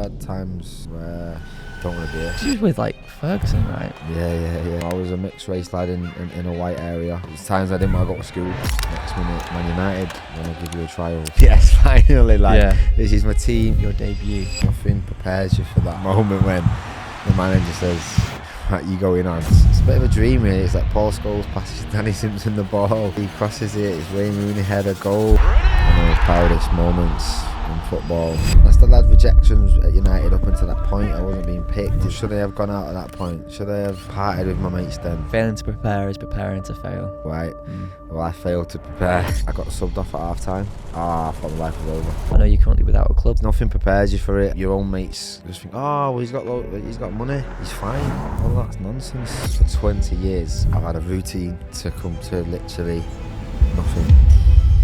had times where I don't want to be here. She was with like Ferguson, right? Yeah. I was a mixed race lad in a white area. There's times I didn't want to go to school. Next minute, Man United want to give you a trial. Yes, finally, this is my team. Your debut. Nothing prepares you for that moment when the manager says, right, you going on. It's a bit of a dream, really. It's like Paul Scholes passes Danny Simpson the ball. He crosses it. It's Wayne Rooney header goal. One of the proudest moments in football. I still had rejections at United up until that point. I wasn't being picked. Should I have gone out at that point? Should I have parted with my mates then? Failing to prepare is preparing to fail. Right. Well, I failed to prepare. I got subbed off at half time. I thought my life was over. I know you're currently without a club. Nothing prepares you for it. Your own mates just think, oh, well, he's got money, he's fine. Well, that's nonsense. For 20 years, I've had a routine to come to literally nothing.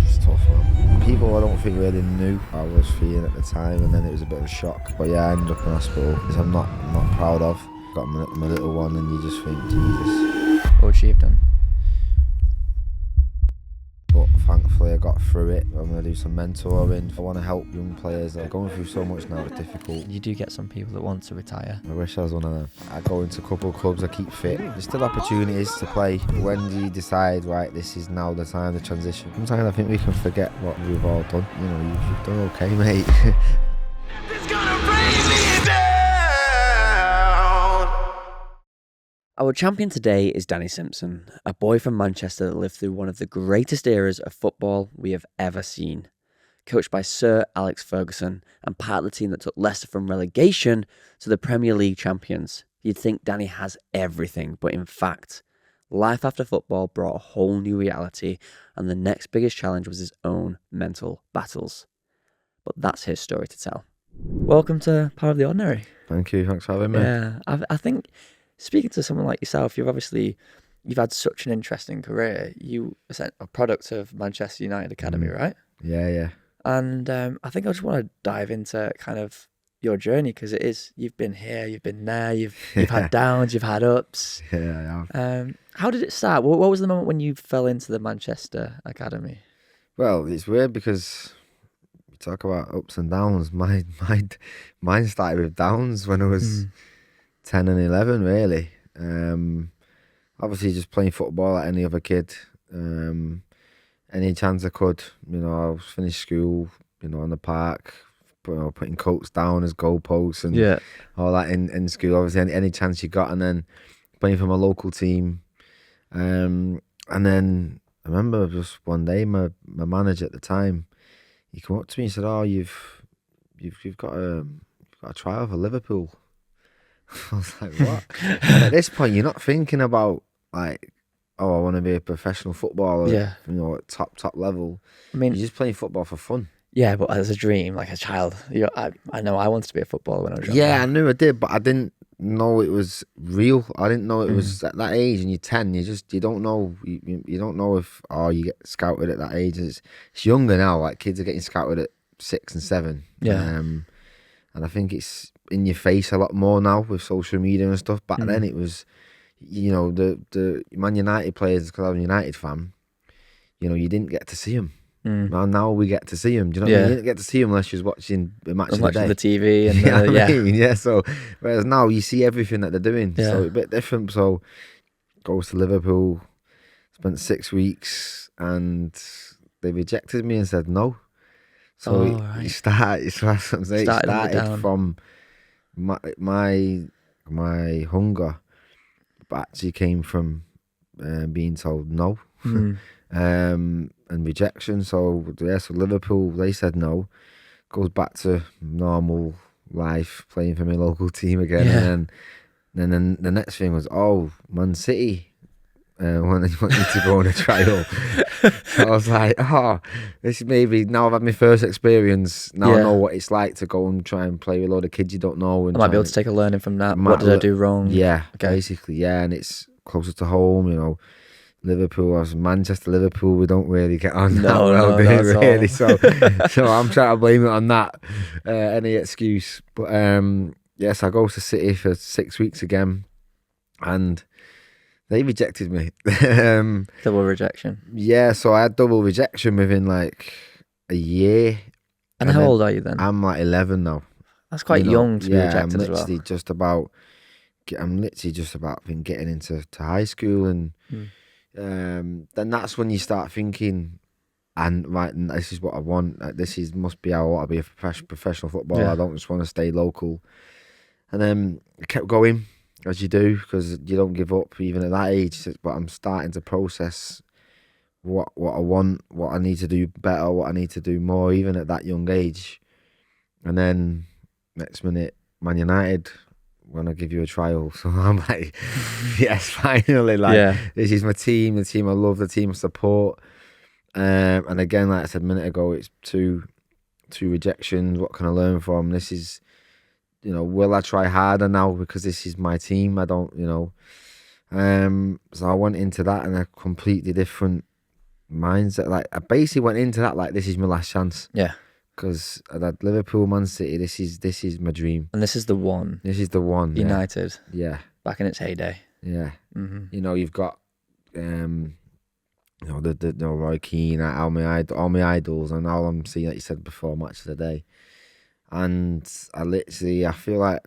It's tough, man. People I don't think really knew I was feeling at the time, and then it was a bit of a shock. But yeah, I ended up in hospital, which I'm not proud of. Got my little one, and you just think, Jesus. What would she have done? But thankfully I got through it. I'm going to do some mentoring. I want to help young players. They're going through so much now, it's difficult. You do get some people that want to retire. I wish I was one of them. I go into a couple of clubs, I keep fit. There's still opportunities to play. When do you decide, right, this is now the time to transition? Sometimes I think we can forget what we've all done. You know, you've done okay, mate. It's gonna bring me down. Our champion today is Danny Simpson, a boy from Manchester that lived through one of the greatest eras of football we have ever seen. Coached by Sir Alex Ferguson and part of the team that took Leicester from relegation to the Premier League champions. You'd think Danny has everything, but in fact, life after football brought a whole new reality, and the next biggest challenge was his own mental battles. But that's his story to tell. Welcome to Part of the Ordinary. Thank you, thanks for having me. Yeah, I think speaking to someone like yourself, you've had such an interesting career. You are a product of Manchester United Academy, right? Yeah. And I think I just want to dive into kind of your journey, because it is, you've been here, you've been there, you've had downs, you've had ups. Yeah, I have. How did it start? What was the moment when you fell into the Manchester Academy? Well, it's weird because you talk about ups and downs. Mine started with downs when I was 10 and 11, really. Obviously just playing football like any other kid. Any chance I could, I was finished school, on the park, putting coats down as goalposts and all that in school. Obviously any chance you got, and then playing for my local team. And then I remember just one day my manager at the time, he came up to me and said, "Oh, you've got a trial for Liverpool." I was like, what? And at this point, you're not thinking about like, oh, I want to be a professional footballer, at top level. I mean, you're just playing football for fun. Yeah, but as a dream, like a child, I know I wanted to be a footballer when I was young. Yeah, I knew I did, but I didn't know it was real. I didn't know it was at that age, and you're 10, you don't know, you don't know if, you get scouted at that age. It's younger now, like kids are getting scouted at 6 and 7. Yeah. And I think it's in your face a lot more now with social media and stuff. Back then it was, the Man United players, because I was a United fan, you didn't get to see them. Now we get to see them. Do you know what I mean? You didn't get to see them unless you was watching the match of the day. The TV. And I mean? So, whereas now you see everything that they're doing. Yeah. So it's a bit different. So, goes to Liverpool, spent 6 weeks, and they rejected me and said no. So it started from my hunger, but actually came from being told no. And rejection. So Liverpool, they said no. Goes back to normal life, playing for my local team again. And then the next thing was, Man City want you to go on a trial. So I was like, this is maybe, now I've had my first experience, now I know what it's like to go and try and play with a load of kids you don't know. And I might be able to take a learning from that. What did I do wrong? Yeah, basically, and it's closer to home, Liverpool, Manchester, Liverpool, we don't really get on that well, really. So I'm trying to blame it on that, any excuse. But yes, I go to City for 6 weeks again, and they rejected me. Double rejection. Yeah, so I had double rejection within like a year. And how old are you then? I'm like 11 now. That's quite young to be rejected as well. I'm literally just about getting into high school, and then that's when you start thinking, and right, this is what I want. Like, must be how I want to be a professional footballer. I don't just want to stay local. And then I kept going, as you do, because you don't give up even at that age. But I'm starting to process what I want, what I need to do better, what I need to do more, even at that young age. And then next minute, Man United want to give you a trial. So I'm like, yes, finally. This is my team, the team I love, the team I support. And again, like I said a minute ago, it's two rejections. What can I learn from? This is, will I try harder now because this is my team? I don't, so I went into that in a completely different mindset. Like, I basically went into that like, this is my last chance. Yeah. Because at Liverpool, Man City, this is my dream. And this is the one. This is the one. United. Yeah. Back in its heyday. Yeah. Mm-hmm. You've got, the Roy Keane, all my idols, and all I'm seeing, like you said before, match of the day. And I feel like,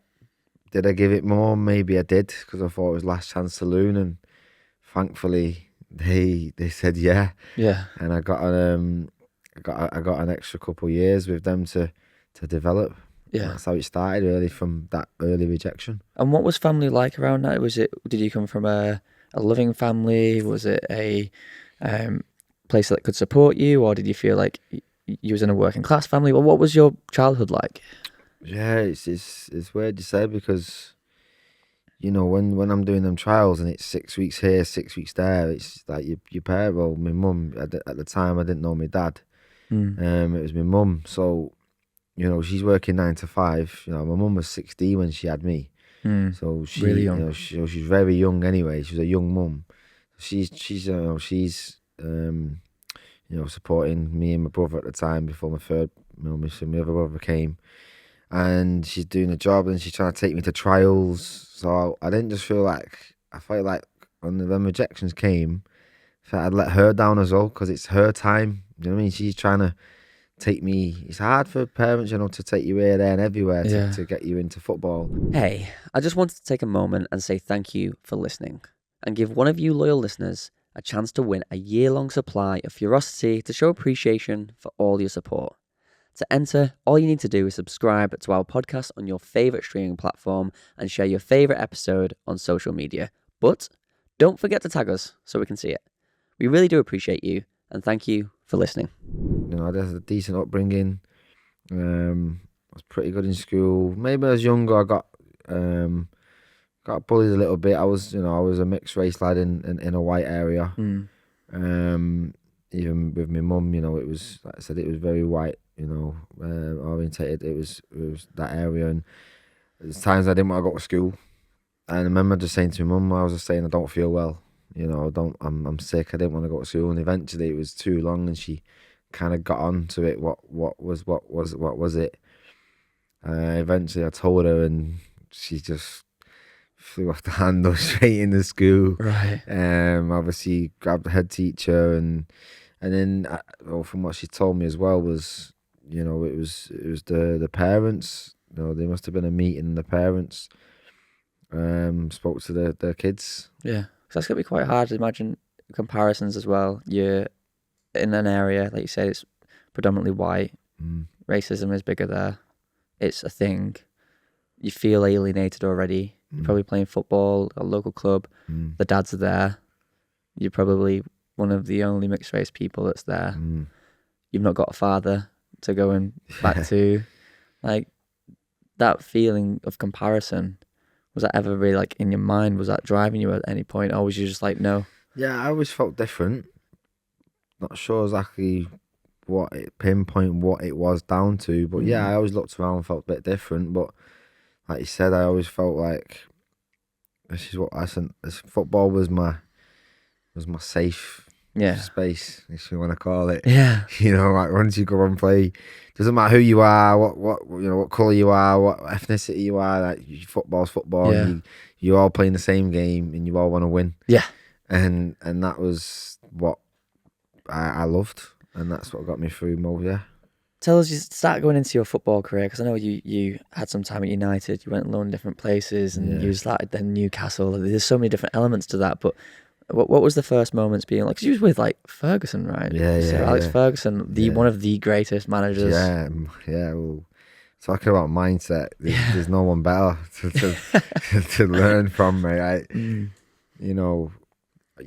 did I give it more? Maybe I did, because I thought it was last chance saloon, and thankfully they said yeah. Yeah. And I got an extra couple of years with them to develop. Yeah. That's how it started, really, from that early rejection. And what was family like around that? Did you come from a loving family? Was it a place that could support you, or did you feel like you was in a working class family? Well, what was your childhood like? Yeah, it's weird to say, because when I'm doing them trials and it's 6 weeks here, 6 weeks there, it's like your parent. Well, my mum at the time, I didn't know my dad. It was my mum, so she's working 9 to 5. My mum was 16 when she had me, so she really young. She's very young anyway. She was a young mum. She's supporting me and my brother at the time before my other brother came, and she's doing a job, and she's trying to take me to trials. So I didn't just feel like, I felt like when the rejections came, I'd let her down as well, because it's her time. You know what I mean? She's trying to take me. It's hard for parents, to take you here, there, and everywhere to get you into football. Hey, I just wanted to take a moment and say thank you for listening, and give one of you loyal listeners a chance to win a year-long supply of Furosity to show appreciation for all your support. To enter, all you need to do is subscribe to our podcast on your favourite streaming platform and share your favourite episode on social media. But don't forget to tag us so we can see it. We really do appreciate you, and thank you for listening. I had a decent upbringing. I was pretty good in school. Maybe when I was younger, I got bullied a little bit. I was a mixed race lad in a white area. Even with my mum, it was, like I said, it was very white, orientated. It was that area, and there's times I didn't want to go to school. And I remember just saying to my mum, I was just saying, I don't feel well. I'm sick. I didn't want to go to school, and eventually it was too long, and she kind of got on to it. What was it? Eventually I told her, and she just flew off the handle straight into school. Right. Obviously grabbed the head teacher, and then from what she told me as well was, it was the parents. There must have been a meeting, and the parents spoke to the kids. Yeah. That's going to be quite hard to imagine comparisons as well. You're in an area, like you said, it's predominantly white. Racism is bigger there. It's a thing. You feel alienated already. You're probably playing football at a local club. The dads are there. You're probably one of the only mixed race people that's there. You've not got a father to go and back to. Like, that feeling of comparison, was that ever really like in your mind? Was that driving you at any point, or was you just like, no? Yeah, I always felt different. Not sure exactly pinpoint what it was down to, but yeah, I always looked around and felt a bit different. But like you said, I always felt like this is what I said. Football was my safe space, if you want to call it. Yeah. Like once you go and play, doesn't matter who you are, what colour you are, what ethnicity you are, like football's football. Yeah. You all playing the same game, and you all want to win. Yeah. And that was what I loved, and that's what got me through more. Yeah. Tell us, you start going into your football career, because I know you had some time at United, you went alone different places, and you started then Newcastle. There's so many different elements to that, but what was the first moments being like? Because you was with like Ferguson, right? Sir Alex Ferguson, one of the greatest managers. Yeah. Well, talking about mindset, there's no one better to learn from, me. Right? You know,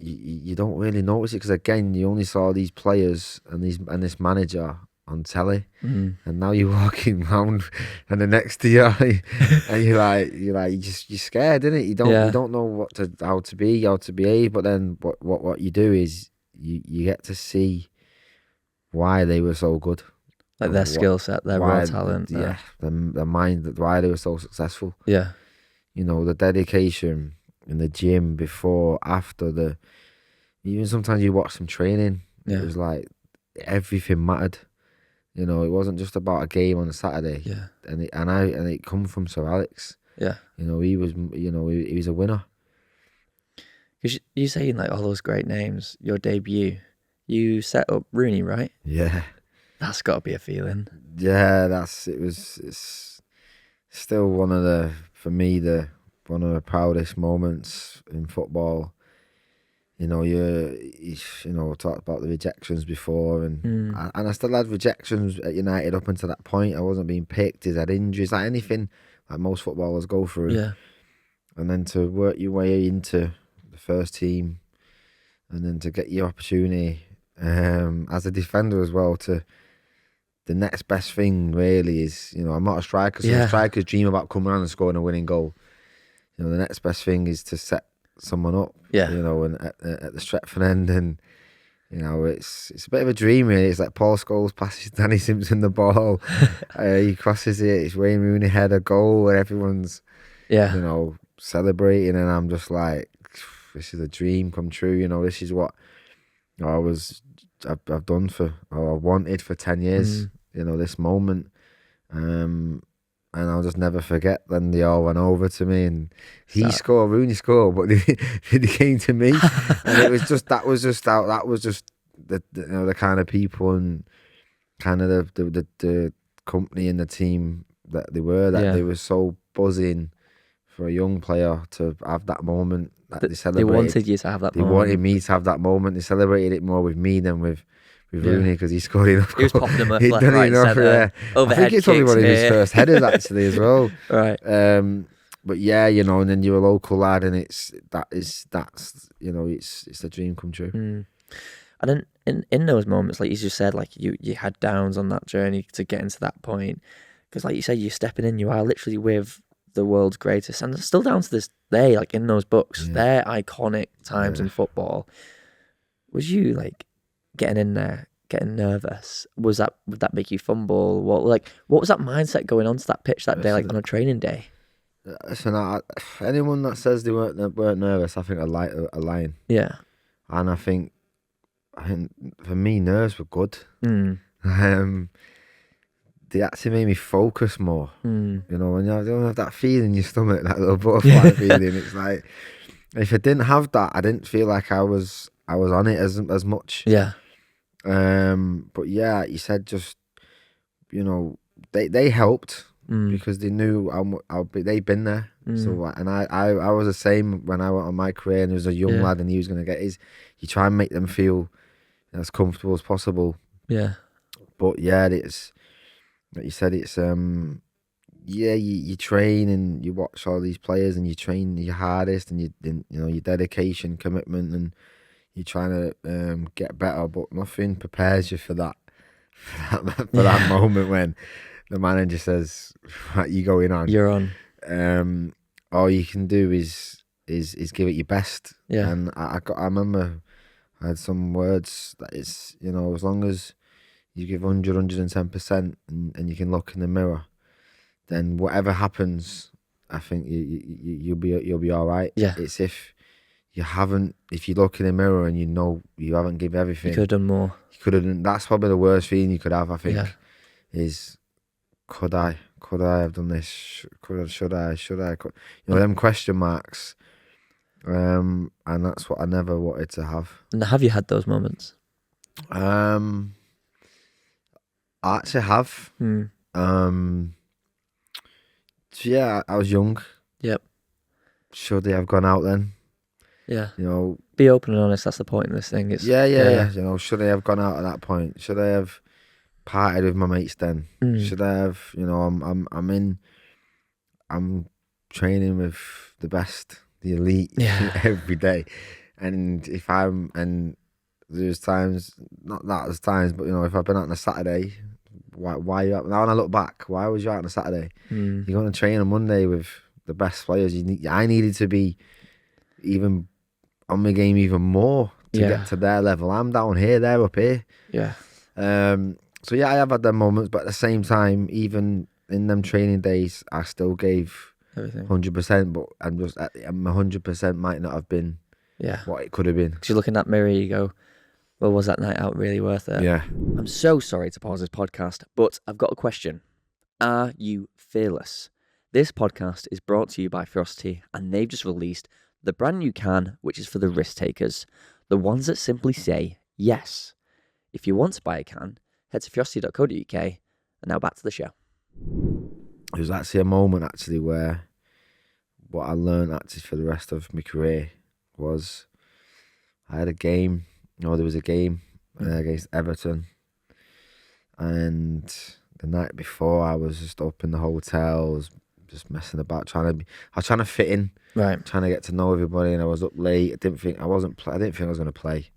you don't really notice it because again, you only saw these players and this manager on telly, and now you're walking around and the next to you, and you're scared, isn't it? You don't know how to behave, but then what you do is you get to see why they were so good, like their skill set, their raw talent, the mind, why they were so successful. Yeah, you know, the dedication in the gym before, after even sometimes you watch them training. It was like everything mattered. You know, it wasn't just about a game on a Saturday. Yeah. And it come from Sir Alex. Yeah. You know, he was a winner. Because you saying like all those great names, your debut, you set up Rooney, right? Yeah. That's got to be a feeling. Yeah, it's still one of the proudest moments in football. You know, you talked about the rejections before, and I still had rejections at United up until that point. I wasn't being picked. I had injuries, like anything, like most footballers go through. Yeah. And then to work your way into the first team, and then to get your opportunity as a defender as well. To the next best thing really is, you know, I'm not a striker, so strikers dream about coming on and scoring a winning goal. You know, the next best thing is to set someone up, you know, and at the Stretford end, and you know, it's a bit of a dream really. It's like Paul Scholes passes Danny Simpson the ball, he crosses it, it's Wayne Rooney header goal, where everyone's you know, celebrating, and I'm just like, this is a dream come true. You know, this is what I've done I wanted for 10 years. You know, this moment, and I'll just never forget. Then they all went over to me, and Rooney scored, but they came to me, and it was just that was just the you know, the kind of people and kind of the company and the team that they were, they were so buzzing for a young player to have that moment that they celebrated. They wanted you to have that moment. They wanted me to have that moment. They celebrated it more with me than with Rooney, because he scored enough. He was popping them up left, right, centre. Overhead I think it's probably one of his first headers actually as well. Right. But yeah, you know, and then you're a local lad, and that's you know, it's a dream come true. And then in those moments, like you just said, like you had downs on that journey to get into that point, because like you said, you're stepping in, you are literally with the world's greatest, and still down to this day, like in those books, they're iconic times in football. Was you like getting in there, getting nervous? Would that make you fumble? What was that mindset going onto that pitch that day, like on a training day? Listen, anyone that says they weren't nervous, I think are lying. Yeah. And I think for me, nerves were good. They actually made me focus more. You know, when you don't have that feeling in your stomach, that little butterfly feeling, it's like, if I didn't have that, I didn't feel like I was on it as much. Yeah. But yeah, you said, just, you know, they helped because they knew they'd been there. So, and I was the same when I went on my career, and there was a young lad, and he was going to get his. You try and make them feel as comfortable as possible. Yeah. But yeah, it's like you said, it's you train and you watch all these players, and you train your hardest, and you know, your dedication, commitment, and you're trying to get better, but nothing prepares you for that that moment when the manager says, right, you going on, you're on. All you can do is give it your best. Yeah. And I remember I had some words that is, you know, as long as you give 110% and you can look in the mirror, then whatever happens, I think you'll be all right. Yeah. It's if you look in the mirror and you know you haven't given everything. You could have done more. You could have done. That's probably the worst feeling you could have, I think. Yeah. Is could I have done this? Should I? You know, them question marks. And that's what I never wanted to have. And have you had those moments? A I actually have. Mm. So yeah, I was young. Yep. Should they have gone out then? Yeah. You know. Be open and honest. That's the point in this thing. It's Yeah. You know, should I have gone out at that point? Should I have partied with my mates then? Should I have? You know, I'm training with the best, the elite, every day, and there's times, not that there's times, but you know, if I've been out on a Saturday, why you out? Now when I look back, why was you out on a Saturday? You're going to train on Monday with the best players. I needed to be even on my game even more to get to their level. I'm down here, they're up here. Yeah. So yeah, I have had them moments, but at the same time, even in them training days, I still gave Everything 100%. But I'm 100% might not have been what it could have been. Because you look in that mirror, you go, well, was that night out really worth it? Yeah. I'm so sorry to pause this podcast, but I've got a question. Are you fearless? This podcast is brought to you by Ferocity, and they've just released the brand new can, which is for the risk takers, the ones that simply say yes. If you want to buy a can, head to ferocity.co.uk. And now back to the show. It was actually a moment where what I learned actually for the rest of my career was I had a game. You know, there was a game against Everton, and the night before I was just up in the hotel, I was just messing about, I was trying to fit in, right? Trying to get to know everybody, and I was up late. I didn't think I was going to play,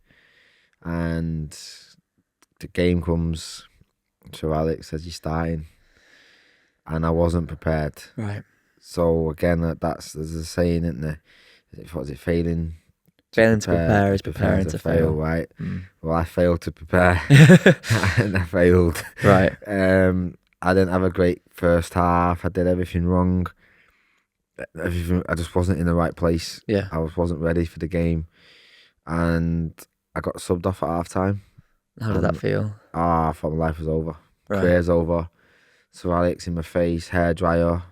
and the game comes. Sir Alex says you're starting, and I wasn't prepared. Right. So again, there's a saying, isn't there? What is it? Failing to prepare is preparing to fail. Right. Well, I failed to prepare, and I failed. Right. I didn't have a great first half. I did everything wrong. I just wasn't in the right place. Yeah. I wasn't ready for the game, and I got subbed off at half time. How did that feel? I thought my life was over. Right. Career's over. So Alex in my face, hairdryer,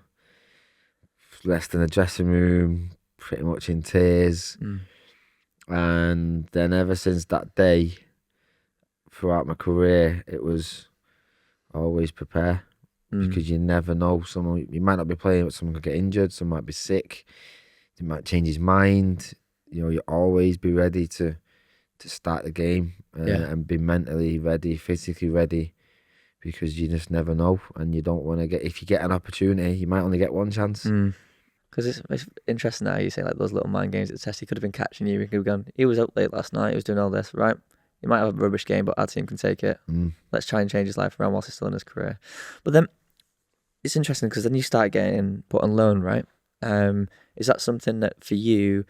left in the dressing room, pretty much in tears. And then ever since that day, throughout my career, it was always prepare, because you never know. You might not be playing, but someone could get injured, someone might be sick, he might change his mind. You know, you always be ready to start the game and be mentally ready, physically ready, because you just never know, and you don't want to if you get an opportunity, you might only get one chance. Because it's interesting now, you say like those little mind games at the test. He could have been catching you. He could have gone, he was out late last night, he was doing all this, right? He might have a rubbish game, but our team can take it. Let's try and change his life around whilst he's still in his career. But then it's interesting because then you start getting put on loan, right? Is that something that for you,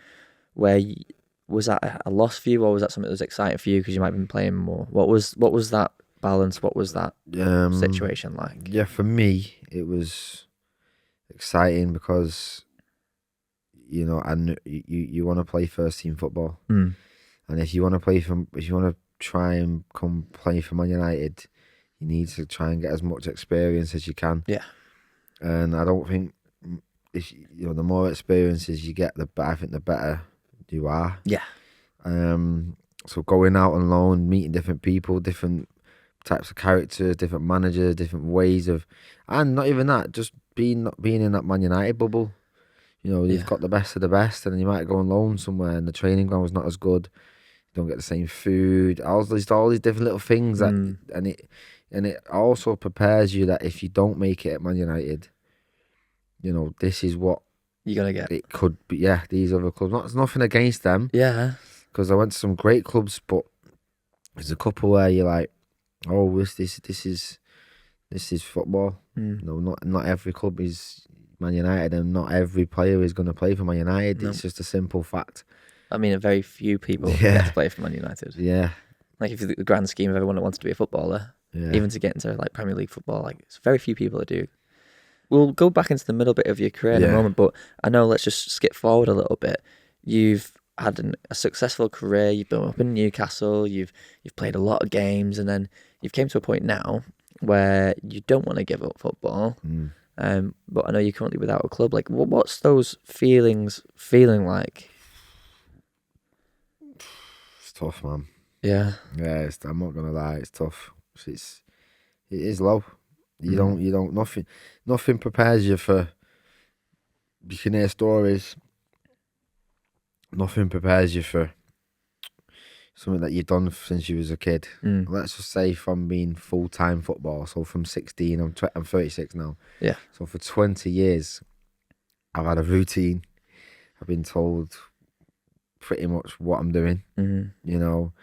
was that a loss for you, or was that something that was exciting for you because you might have been playing more? What was that balance? What was that situation like? Yeah, for me, it was exciting because, you know, you want to play first team football, and if you want to try and come play for Man United, you need to try and get as much experience as you can. Yeah, and I don't think the more experiences you get, I think the better you are. Yeah. So going out on loan, meeting different people, different types of characters, different managers, different ways of, and not even that, just being in that Man United bubble. You know, you've got the best of the best, and you might go on loan somewhere, and the training ground's not as good. You don't get the same food. All these different little things that, and it also prepares you that if you don't make it at Man United, you know, this is what you're gonna get. It could be, these other clubs. There's nothing against them. Yeah. Because I went to some great clubs, but there's a couple where you're like, oh, this is football. No, not every club is Man United, and not every player is going to play for Man United. No. It's just a simple fact. I mean, very few people get to play for Man United. Yeah. Like if you look at the grand scheme of everyone that wants to be a footballer, even to get into like Premier League football, like it's very few people that do. We'll go back into the middle bit of your career in a moment, but I know let's just skip forward a little bit. You've had a successful career. You've been up in Newcastle. You've played a lot of games, and then you've came to a point now where you don't want to give up football. But I know you're currently without a club. Like, what's those feelings feeling like? It's tough, man. Yeah. Yeah, I'm not gonna lie, it's tough. It is low. You don't. Nothing prepares you for. You can hear stories. Nothing prepares you for something that you've done since you was a kid. Let's just say from being full-time football. So from 16, I'm 36 now. Yeah. So for 20 years, I've had a routine. I've been told pretty much what I'm doing. You know,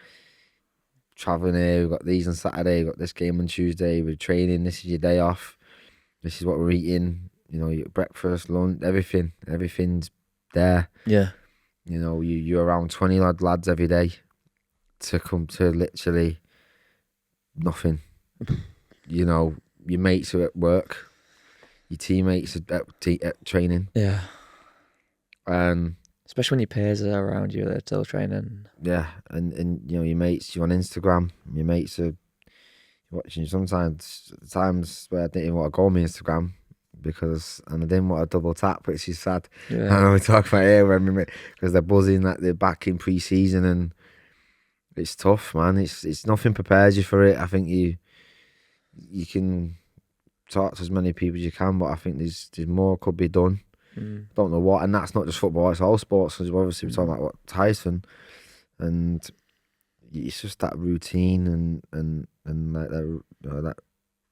traveling here, we've got these on Saturday, we've got this game on Tuesday, we're training, this is your day off, this is what we're eating, you know, your breakfast, lunch, everything's there. Yeah. You know, you're around 20 lads every day to come to literally nothing. You know, your mates are at work, your teammates are at training. Yeah. And especially when your peers are around you, they're still training. Yeah, and you know, your mates, you're on Instagram, your mates are watching you sometimes, times where I didn't even want to go on my Instagram and I didn't want to double tap, which is sad. Yeah. I know we talk about here because they're buzzing that they're back in pre-season, and it's tough, man. It's nothing prepares you for it. I think you can talk to as many people as you can, but I think there's more could be done. Don't know what, and that's not just football, it's all sports. Because obviously we're talking about what Tyson, and it's just that routine and like that, you know, that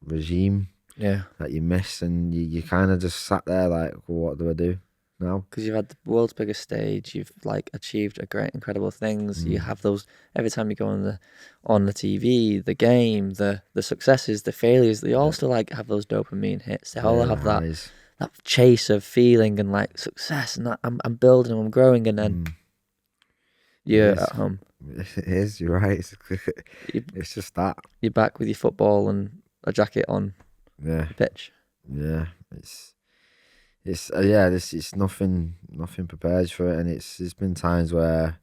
regime that you miss, and you kind of just sat there like, well, what do I do now? Because you've had the world's biggest stage, you've like achieved incredible things. You have those every time you go on the TV, the game, the successes, the failures. They all still like have those dopamine hits. They all have that chase of feeling and like success, and that I'm building, I'm growing, and then you're at home. It is. You're right. It's just that you're back with your football and a jacket on. The pitch. Yeah, it's nothing prepares for it, and it's been times where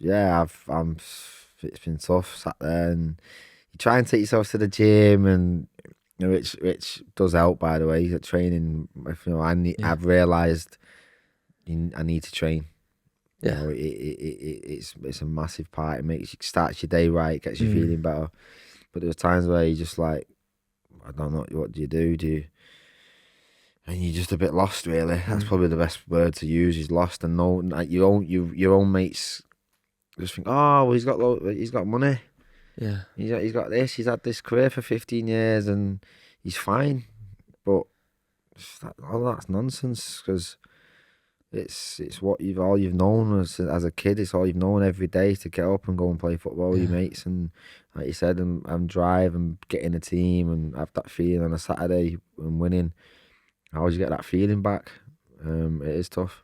it's been tough, sat there, and you try and take yourself to the gym, and you know, which does help, by the way, at training. If you know, I've realised I need to train. Yeah, you know, it's a massive part. It starts your day right, gets you feeling better. But there's times where you just like, I don't know, what do you do? And you're just a bit lost, really. That's probably the best word to use, is lost. And no, like your own mates just think, oh, well, he's got money. Yeah, he's got this. He's had this career for 15 years, and he's fine. But all that's nonsense, because it's all you've known as a kid. It's all you've known every day, to get up and go and play football with your mates, and like you said, and drive and get in a team and have that feeling on a Saturday and winning. How would you get that feeling back? It is tough.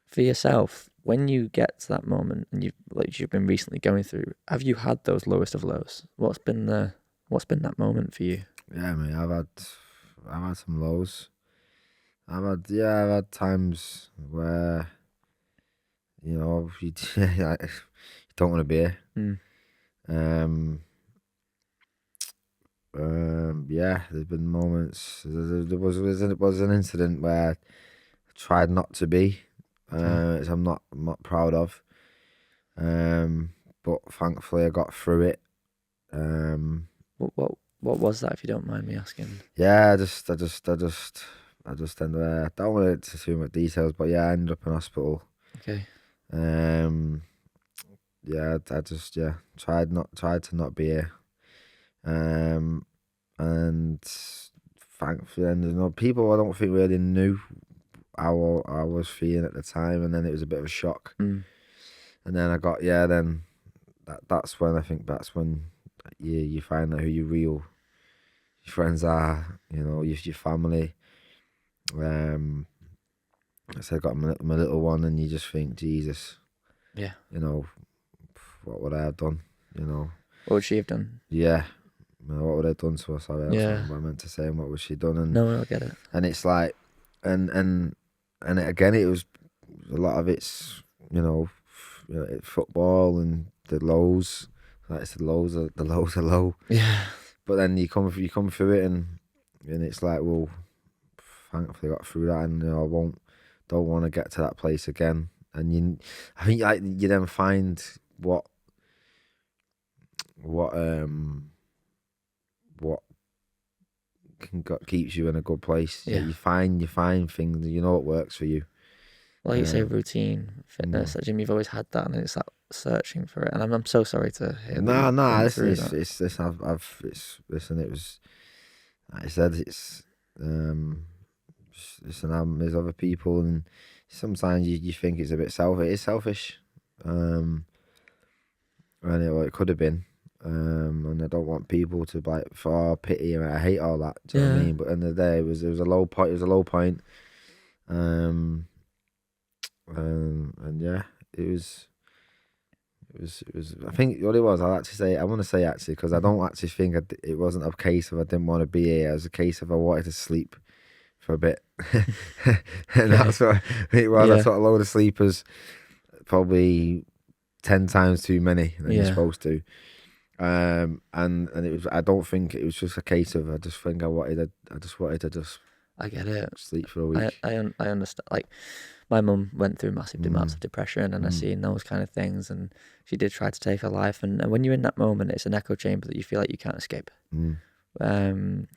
For yourself, when you get to that moment, and you've been recently going through, have you had those lowest of lows? What's been that moment for you? Yeah, mate, I've had some lows. I've had times where, you know, you don't want to be here. There's been moments. There was an incident where I tried not to be, which I'm not proud of. But thankfully I got through it. What was that, if you don't mind me asking? Yeah, I just ended up, I don't want to too much details, but yeah, I ended up in hospital. Okay. I just tried to not be here. And thankfully, and you know, people I don't think really knew how I was feeling at the time, and then it was a bit of a shock. And then I got that's when you find out who your real friends are. You know, your family. So I got my little one, and you just think, Jesus. Yeah. You know, what would I have done? You know. What would she have done? Yeah. What would I have done to her? Sorry, that's what I meant to say. And what was she done? And no, I get it. And it's like, and again, it was a lot of it's, you know, football and the lows. Like it's the lows are low. Yeah. But then you come through it, and it's like, well, thankfully I got through that, and you know, don't want to get to that place again. And I think you then find what keeps you in a good place. Yeah. You find things, you know what works for you. Like you say, routine, fitness, at gym, you've always had that, and it's like searching for it. And I'm so sorry to hear. No, listen, that. listen, it was, like I said, listen, there's other people, and sometimes you think it's a bit selfish. It is selfish, and it could have been, and I don't want people to like for pity, and I hate all that. Do you know what I mean? But at the end of the day, it was a low point. It was a low point, and yeah, it was. I think what it was. I want to say actually, because I don't actually think it wasn't a case of I didn't want to be here. It was a case of I wanted to sleep for a bit, and that's what it was. I took a load of sleepers, probably 10 times too many than you're supposed to. And it was. I don't think it was just a case of. I just think I just wanted to just. I get it. Sleep for a week. I understand. Like, my mum went through massive amounts of depression, and I seen those kind of things, and she did try to take her life. And when you're in that moment, it's an echo chamber that you feel like you can't escape. And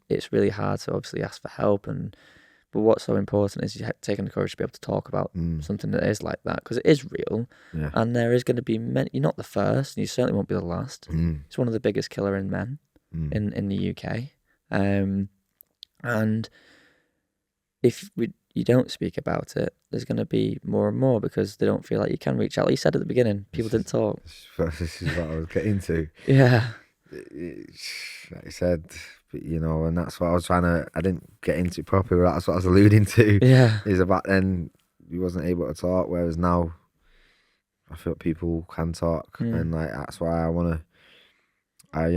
it's really hard to obviously ask for help. But what's so important is you taking the courage to be able to talk about something that is like that, because it is real, and there is going to be many. You're not the first, and you certainly won't be the last. It's one of the biggest killer in men in the UK. And if you don't speak about it, there's going to be more and more, because they don't feel like you can reach out. Like you said at the beginning, people didn't talk. This is what I was getting to. Yeah. Like I said, but, and that's what I was I didn't get into it properly, but that's what I was alluding to. Yeah. Is about then you wasn't able to talk, whereas now I feel people can talk, and like that's why I want to. I'm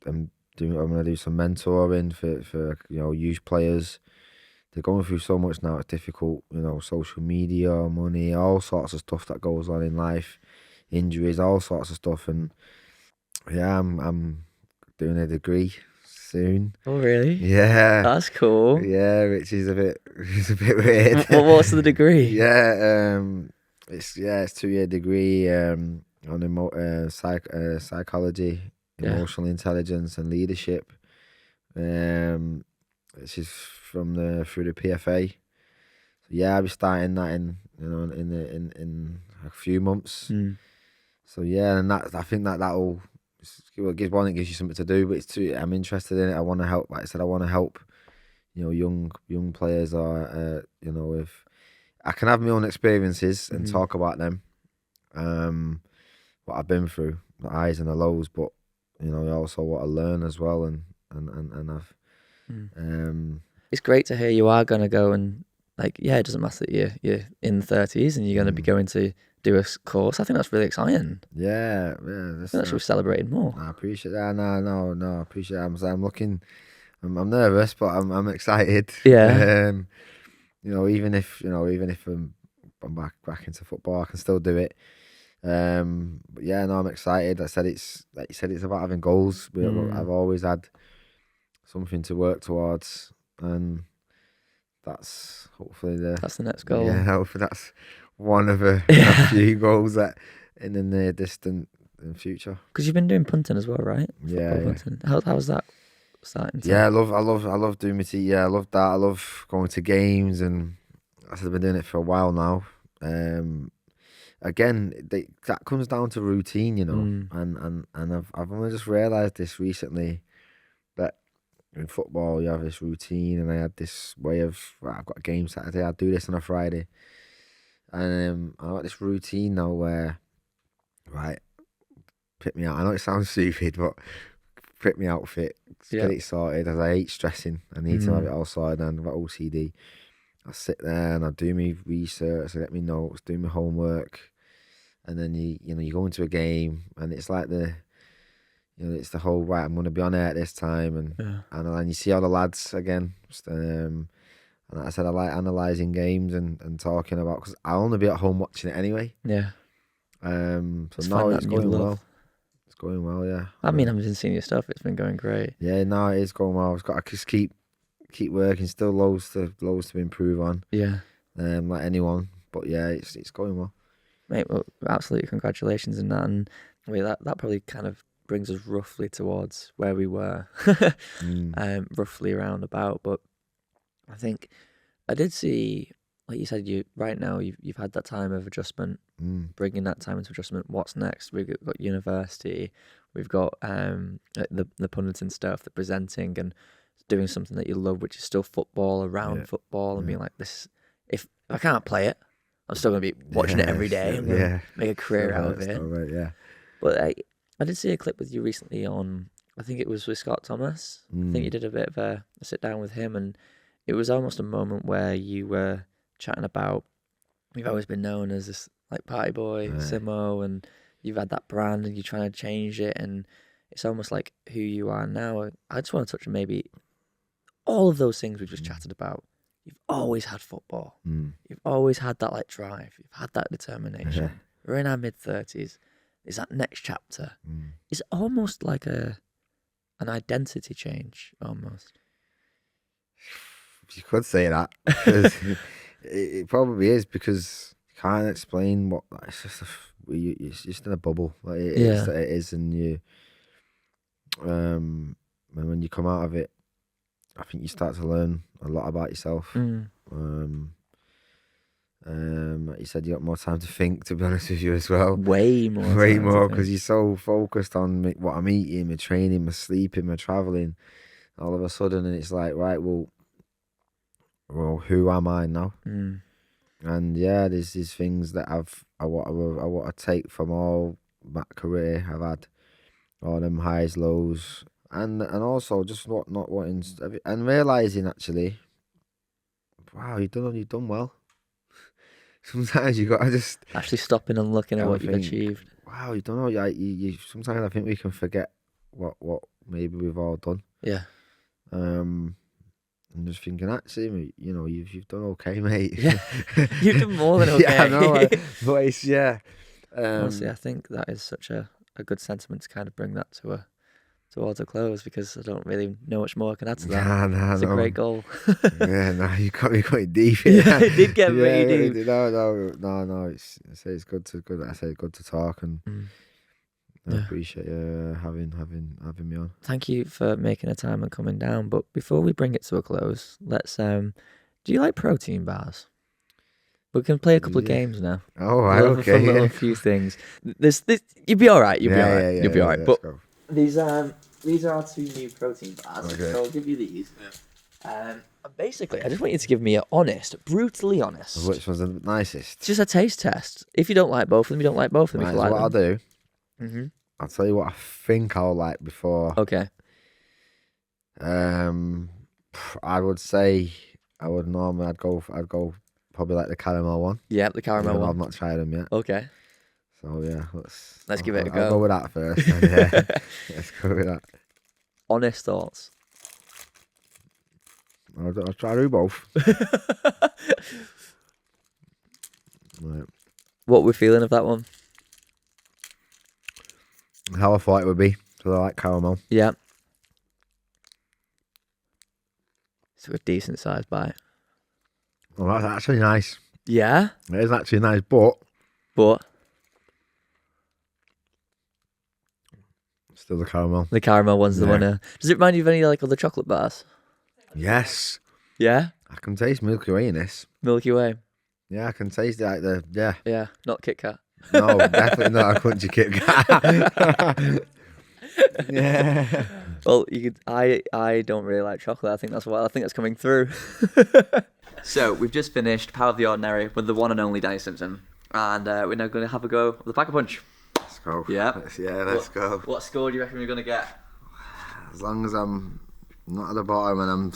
going to do some mentoring for youth players. They're going through so much now. It's difficult, social media, money, all sorts of stuff that goes on in life, injuries, all sorts of stuff. And yeah, I'm doing a degree soon. Oh, really? Yeah, that's cool. Yeah, which is a bit weird. What's the degree? Yeah, it's 2-year degree on psychology, emotional intelligence, and leadership. This is through the PFA. So yeah, I'll be starting that in a few months. So yeah, and that I think that'll it gives you something to do. But I'm interested in it. I want to help. Like I said, I want to help. Young players or if I can have my own experiences and talk about them. What I've been through, the highs and the lows, but also what I learn as well, and I've. It's great to hear you are going to go and it doesn't matter that you're in the 30s and you're going to be going to do a course. I think that's really exciting. Yeah. That should be celebrated more. I appreciate that. No, I appreciate that. I'm looking. I'm nervous, but I'm excited. Yeah. Even if I'm back into football, I can still do it. But yeah, no, I'm excited. I said it's like you said, it's about having goals. I've always had something to work towards, and that's hopefully that's the next goal. Yeah, hopefully that's one of a few goals that in the near distant future. Because you've been doing punting as well, right? Yeah. Punting. How's that starting? Yeah, I love doing my I love that. I love going to games, and I've been doing it for a while now. Again, that comes down to routine, and I've only just realised this recently that in football you have this routine, and I had this way of I've got a game Saturday, I'll do this on a Friday, and I got this routine now where pick me out. I know it sounds stupid, but pick me outfit, get it sorted. As I hate stressing, I need to have it all sorted, and I've got OCD. I sit there and I do my research, I get my notes, do my homework, and then you go into a game, and it's like it's the whole I'm going to be on air at this time, and then you see all the lads again. And like I said, I like analysing games and talking about, because I'll only be at home watching it anyway. Yeah. So now it's going well. It's going well, yeah. I mean, I've been seeing your stuff. It's been going great. Yeah, no, it is going well. I've got to just keep working. Still loads to improve on. Yeah. Like anyone, but yeah, it's going well. Mate, well, absolutely congratulations in that, and I mean that probably kind of brings us roughly towards where we were, roughly around about. But I think I did see, like you said, you've had that time of adjustment, bringing that time into adjustment. What's next? We've got university, we've got the punneting stuff, the presenting, and doing something that you love, which is still football, around football, and being like, this. If I can't play it, I'm still gonna be watching it every day. I'm gonna make a career out of it. Right, yeah. But I did see a clip with you recently on, I think it was with Scott Thomas. I think you did a bit of a sit down with him, and it was almost a moment where you were chatting about, you've always been known as this like party boy, Simo, and you've had that brand and you're trying to change it, and it's almost like who you are now. I just want to touch on maybe all of those things we just chatted about. You've always had football. You've always had that like drive. You've had that determination. We're in our mid-30s. Is that next chapter? It's almost like an identity change, almost. You could say that. 'Cause it probably is, because you can't explain what. It's just it's just in a bubble. Like it is, and you. When you come out of it, I think you start to learn a lot about yourself. Like you said, you got more time to think, to be honest with you, as well. Way more, because you're so focused on what I'm eating, my training, my sleeping, my traveling. All of a sudden, and it's like, right, well, who am I now? And yeah, there's these things that I want to take from all my career. I've had all them highs, lows, and also just not wanting, and realizing actually, wow, you've done well. Sometimes you gotta just actually stopping and looking at what you've achieved. Wow, you don't know. You sometimes I think we can forget what maybe we've all done. Yeah. I'm just thinking, actually, you've done okay, mate. Yeah. You've done more than okay. Yeah, I know. But it's, honestly, I think that is such a good sentiment to kind of bring that towards a close, because I don't really know much more I can add to that. It's a great goal. You got me quite deep. Yeah, it did get really deep. No. It's good to talk, and I appreciate having me on. Thank you for making a time and coming down. But before we bring it to a close, let's. Do you like protein bars? We can play a couple of games now. Oh, right, okay. A few things. This you'll be all right. You'll be all right. You'll be all right. But these are our two new protein bars. Okay. So I'll give you these. And basically, I just want you to give me an honest, brutally honest. Which one's the nicest? Just a taste test. If you don't like both of them, you don't like both of them. Right, if you like what them. I'll do. I'll tell you what I think I'll like before. Okay. I would say I'd go probably like the caramel one. Yeah, the caramel one. I've not tried them yet. Okay. So yeah, let's give it a go. I'll go with that first. Then, let's go with that. Honest thoughts. I'll try to do both. Right. What we're feeling of that one? How I thought it would be. So I like caramel. Yeah. So a decent sized bite. Well, that's actually nice. Yeah? It is actually nice, but still the caramel. The caramel one's the winner. Does it remind you of any like other chocolate bars? Yes. Yeah? I can taste Milky Way in this. Milky Way? Yeah, I can taste it like Yeah, not Kit Kat. No, definitely not a crunchy Kit Kat. Yeah. Well, I don't really like chocolate. I think that's coming through. So we've just finished Power of the Ordinary with the one and only Danny Simpson, and we're now going to have a go with the Pack-a-Punch. Let's go. Yeah. Let's go. What score do you reckon we're going to get? As long as I'm not at the bottom and I'm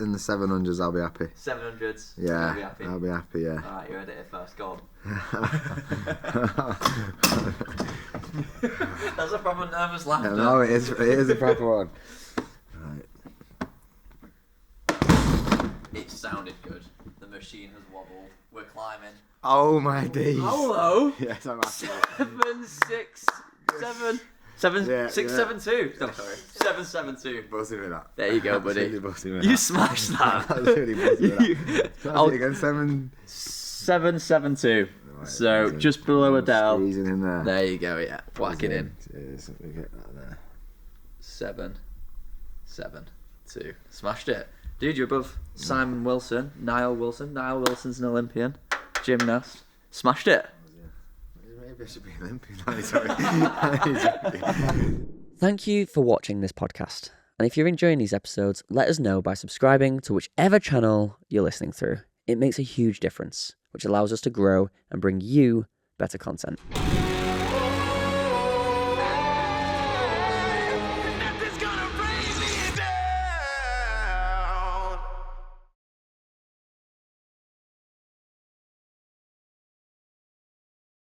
in the 700s, I'll be happy. 700s? Yeah, I'll be happy, yeah. Alright, you heard it here first. Go on. That's a proper nervous laughter. No, it is a proper one. Right. It sounded good. The machine has wobbled. We're climbing. Oh my days. Hello. Yes, I'm happy. 7, 6, 7. 672. No, sorry. 772. Buzzing with that. There you go, buddy. With you smashed that. I was really buzzing with that. Again, 7. 772. So just below Adele. Squeezing in there. There you go, yeah. Whack it in. Cheers. We get that there. 7, 2. Smashed it. Dude, you're above Simon Wilson, Niall Wilson. Niall Wilson's an Olympian. Gymnast. Smashed it. Maybe I should be an Olympian. Thank you for watching this podcast. And if you're enjoying these episodes, let us know by subscribing to whichever channel you're listening through. It makes a huge difference, which allows us to grow and bring you better content.